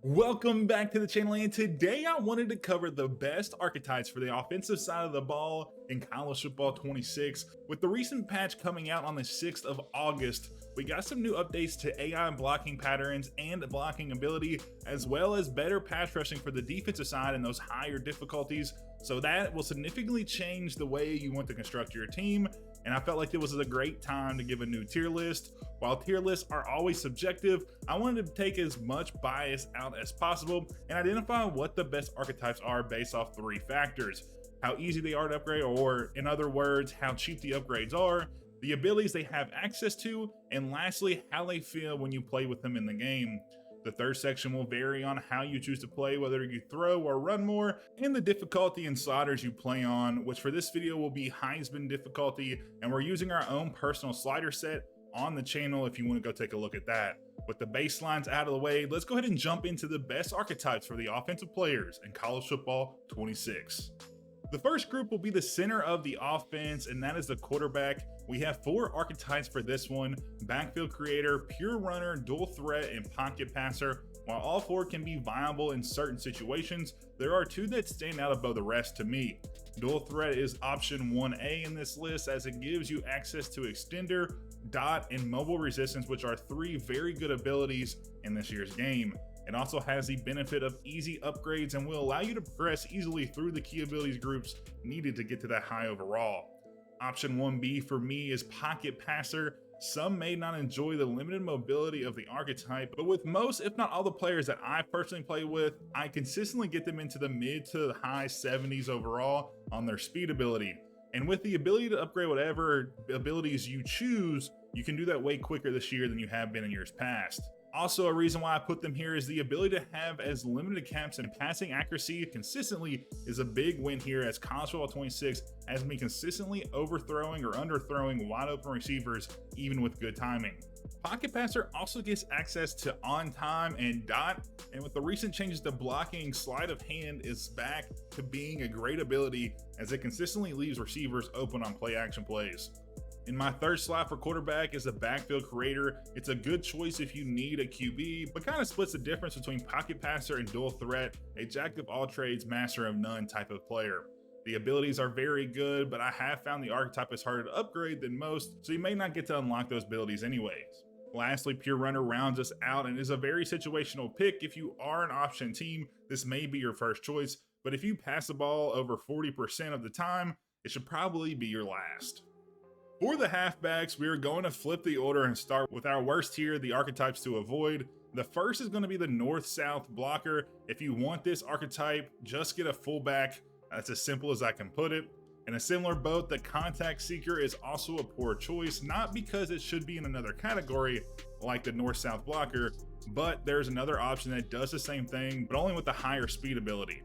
Welcome back to the channel, and today I wanted to cover the best archetypes for the offensive side of the ball in college football 26. With the recent patch coming out on the 6th of August, we got some new updates to AI blocking patterns and blocking ability, as well as better pass rushing for the defensive side in those higher difficulties. So that will significantly change the way you want to construct your team, and I felt like it was a great time to give a new tier list. While tier lists are always subjective, I wanted to take as much bias out as possible and identify what the best archetypes are based off 3 factors: how easy they are to upgrade, or in other words, how cheap the upgrades are, the abilities they have access to, and lastly, how they feel when you play with them in the game. The third section will vary on how you choose to play, whether you throw or run more, and the difficulty and sliders you play on, which for this video will be Heisman difficulty, and we're using our own personal slider set on the channel if you want to go take a look at that. With the baselines out of the way, let's go ahead and jump into the best archetypes for the offensive players in college football 26. The first group will be the center of the offense, and that is the quarterback. We have 4 archetypes for this one: backfield creator, pure runner, dual threat, and pocket passer. While all 4 can be viable in certain situations, there are 2 that stand out above the rest to me. Dual threat is option 1A in this list, as it gives you access to extender, dot, and mobile resistance, which are 3 very good abilities in this year's game. It also has the benefit of easy upgrades and will allow you to progress easily through the key abilities groups needed to get to that high overall. Option 1B for me is pocket passer. Some may not enjoy the limited mobility of the archetype, but with most, if not all, the players that I personally play with, I consistently get them into the mid to high 70s overall on their speed ability. And with the ability to upgrade whatever abilities you choose, you can do that way quicker this year than you have been in years past. Also, a reason why I put them here is the ability to have as limited caps and passing accuracy consistently is a big win here, as college football 26 has me consistently overthrowing or underthrowing wide open receivers even with good timing. Pocket passer also gets access to on time and dot, and with the recent changes to blocking, sleight of hand is back to being a great ability, as it consistently leaves receivers open on play action plays. In my third slot for quarterback is a backfield creator. It's a good choice if you need a QB, but kind of splits the difference between pocket passer and dual threat, a jack of all trades, master of none type of player. The abilities are very good, but I have found the archetype is harder to upgrade than most, so you may not get to unlock those abilities anyways. Lastly, pure runner rounds us out and is a very situational pick. If you are an option team, this may be your first choice, but if you pass the ball over 40% of the time, it should probably be your last. For the halfbacks, we are going to flip the order and start with our worst tier, the archetypes to avoid. The first is going to be the north-south blocker. If you want this archetype, just get a fullback. That's as simple as I can put it. In a similar boat, the contact seeker is also a poor choice, not because it should be in another category like the north-south blocker, but there's another option that does the same thing, but only with the higher speed ability.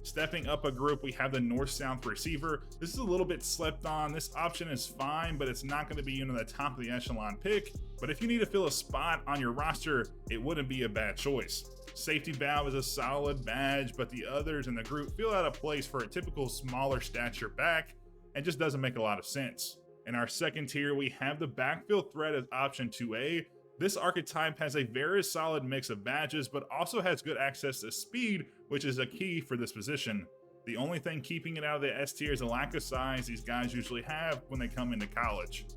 Stepping up a group, we have the north-south receiver. This is a little bit slept on. This option is fine, but it's not going to be the top of the echelon pick. But if you need to fill a spot on your roster, it wouldn't be a bad choice. Safety valve is a solid badge, but the others in the group feel out of place for a typical smaller stature back and just doesn't make a lot of sense. In our second tier, we have the backfield threat as option 2A. This archetype has a very solid mix of badges, but also has good access to speed, which is a key for this position. The only thing keeping it out of the S tier is the lack of size these guys usually have when they come into college.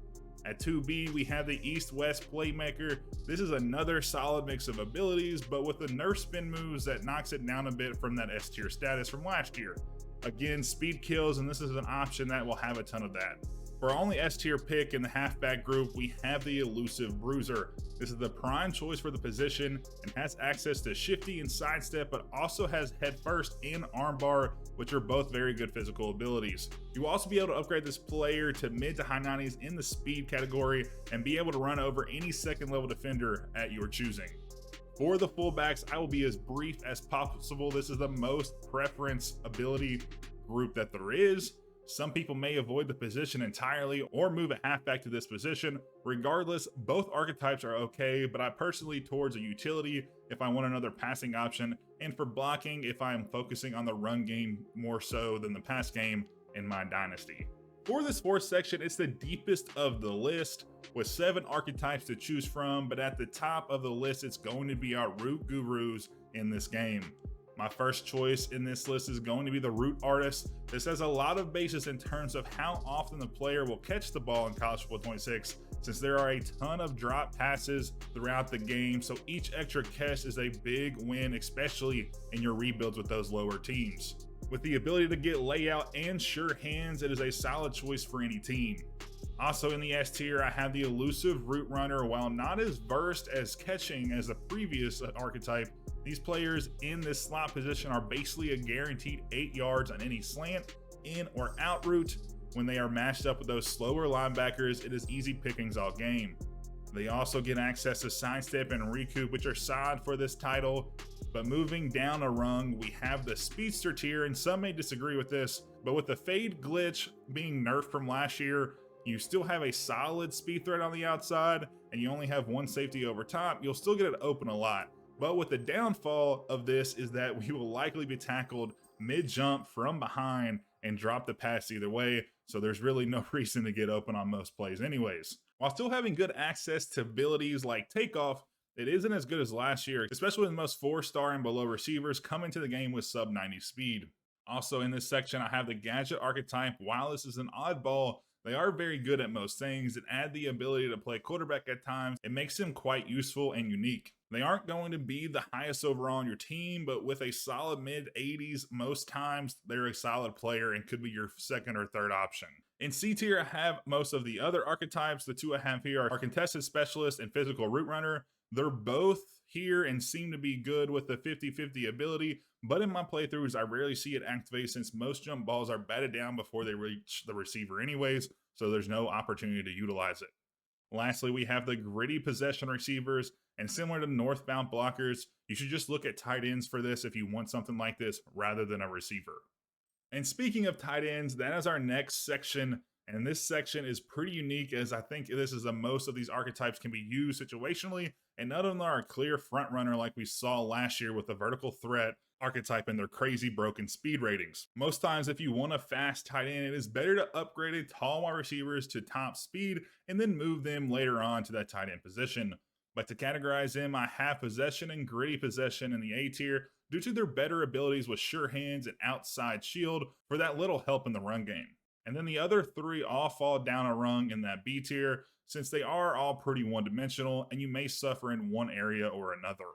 At 2B, we have the east-west playmaker. This is another solid mix of abilities, but with the nerf spin moves that knocks it down a bit from that S tier status from last year. Again, speed kills, and this is an option that will have a ton of that. For our only S tier pick in the halfback group, we have the elusive bruiser. This is the prime choice for the position and has access to shifty and sidestep, but also has head first and armbar, which are both very good physical abilities. You will also be able to upgrade this player to mid to high 90s in the speed category and be able to run over any second level defender at your choosing. For the fullbacks, I will be as brief as possible. This is the most preference ability group that there is. Some people may avoid the position entirely or move a halfback to this position. Regardless, both archetypes are okay, but I personally towards a utility if I want another passing option, and for blocking if I am focusing on the run game more so than the pass game in my dynasty. For this fourth section, it's the deepest of the list with 7 archetypes to choose from, but at the top of the list, it's going to be our root gurus in this game. My first choice in this list is going to be the root artist. This has a lot of basis in terms of how often the player will catch the ball in College Football 26, since there are a ton of drop passes throughout the game, so each extra catch is a big win, especially in your rebuilds with those lower teams. With the ability to get layout and sure hands, it is a solid choice for any team. Also in the S tier, I have the elusive route runner. While not as versed as catching as the previous archetype, these players in this slot position are basically a guaranteed 8 yards on any slant, in or out route. When they are matched up with those slower linebackers, it is easy pickings all game. They also get access to sidestep and recoup, which are solid for this title. But moving down a rung, we have the speedster tier, and some may disagree with this, but with the fade glitch being nerfed from last year, you still have a solid speed threat on the outside, and you only have 1 safety over top. You'll still get it open a lot. But with the downfall of this is that we will likely be tackled mid-jump from behind and drop the pass either way, so there's really no reason to get open on most plays anyways. While still having good access to abilities like takeoff, it isn't as good as last year, especially with most 4-star and below receivers coming to the game with sub 90 speed. Also in this section, I have the gadget archetype. While this is an oddball, they are very good at most things and add the ability to play quarterback at times. It makes them quite useful and unique. They aren't going to be the highest overall on your team, but with a solid mid 80s, most times they're a solid player and could be your second or third option. In C tier, I have most of the other archetypes. The 2 I have here are contested specialist and physical route runner. They're both here and seem to be good with the 50-50 ability, but in my playthroughs, I rarely see it activate since most jump balls are batted down before they reach the receiver anyways, so there's no opportunity to utilize it. Lastly, we have the gritty possession receivers, and similar to northbound blockers, you should just look at tight ends for this if you want something like this rather than a receiver. And speaking of tight ends, that is our next section. And this section is pretty unique, as I think this is the most of these archetypes can be used situationally, and none of them are a clear front runner like we saw last year with the vertical threat archetype and their crazy broken speed ratings. Most times, if you want a fast tight end, it is better to upgrade a tall wide receivers to top speed and then move them later on to that tight end position. But to categorize them, I have possession and gritty possession in the A tier due to their better abilities with sure hands and outside shield for that little help in the run game. And then the other 3 all fall down a rung in that B tier, since they are all pretty one-dimensional and you may suffer in one area or another.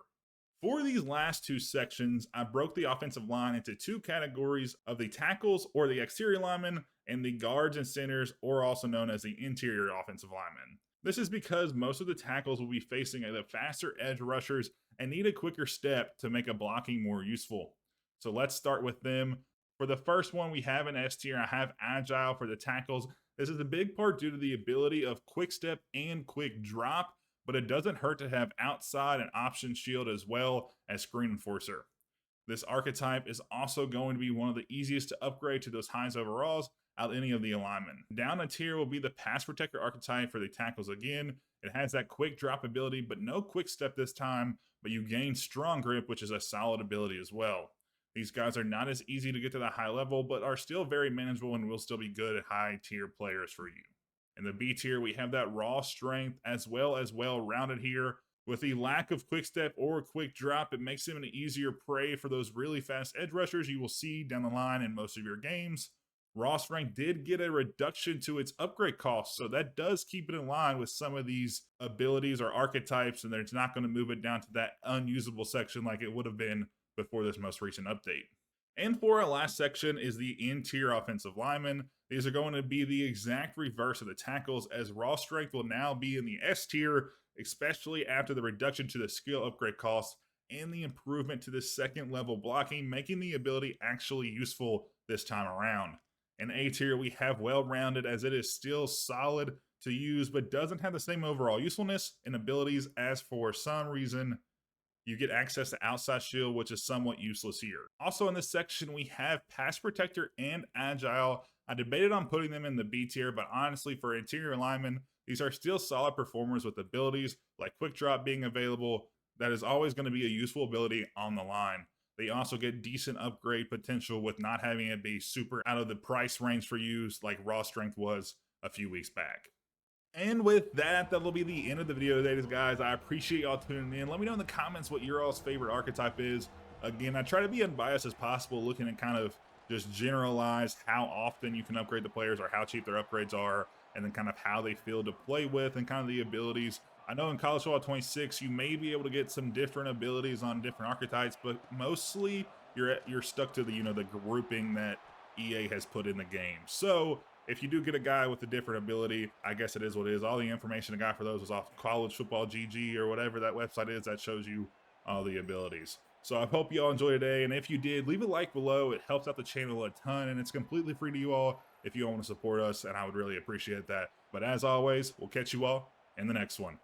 For these last 2 sections, I broke the offensive line into 2 categories of the tackles or the exterior linemen and the guards and centers, or also known as the interior offensive linemen. This is because most of the tackles will be facing the faster edge rushers and need a quicker step to make a blocking more useful. So let's start with them. For the first one, we have an S tier. I have agile for the tackles. This is a big part due to the ability of quick step and quick drop, but it doesn't hurt to have outside and option shield as well as screen enforcer. This archetype is also going to be one of the easiest to upgrade to those highest overalls out of any of the alignment. Down a tier will be the pass protector archetype for the tackles again. It has that quick drop ability, but no quick step this time, but you gain strong grip, which is a solid ability as well. These guys are not as easy to get to the high level, but are still very manageable and will still be good at high tier players for you. In the B tier, we have that raw strength as well as well-rounded here. With the lack of quick step or quick drop, it makes him an easier prey for those really fast edge rushers you will see down the line in most of your games. Raw strength did get a reduction to its upgrade cost, so that does keep it in line with some of these abilities or archetypes, and it's not going to move it down to that unusable section like it would have been before this most recent update. And for our last section is the interior offensive linemen. These are going to be the exact reverse of the tackles, as raw strength will now be in the S tier, especially after the reduction to the skill upgrade cost and the improvement to the second level blocking, making the ability actually useful this time around. In A tier, we have well-rounded, as it is still solid to use, but doesn't have the same overall usefulness and abilities, as for some reason you get access to outside shield, which is somewhat useless here. Also in this section, we have pass protector and agile. I debated on putting them in the B tier, but honestly, for interior linemen, these are still solid performers with abilities like quick drop being available. That is always going to be a useful ability on the line. They also get decent upgrade potential with not having it be super out of the price range for you like raw strength was a few weeks back. And with that, that'll be the end of the video today, guys. I appreciate y'all tuning in. Let me know in the comments what your all's favorite archetype is. Again, I try to be unbiased as possible, looking at kind of just generalize how often you can upgrade the players or how cheap their upgrades are, and then kind of how they feel to play with and kind of the abilities. I know in College Football 26, you may be able to get some different abilities on different archetypes, but mostly you're stuck to the the grouping that EA has put in the game. So if you do get a guy with a different ability, I guess it is what it is. All the information I got for those was off College Football GG or whatever that website is that shows you all the abilities. So I hope you all enjoyed today, and if you did, leave a like below. It helps out the channel a ton, and it's completely free to you all if you all want to support us, and I would really appreciate that. But as always, we'll catch you all in the next one.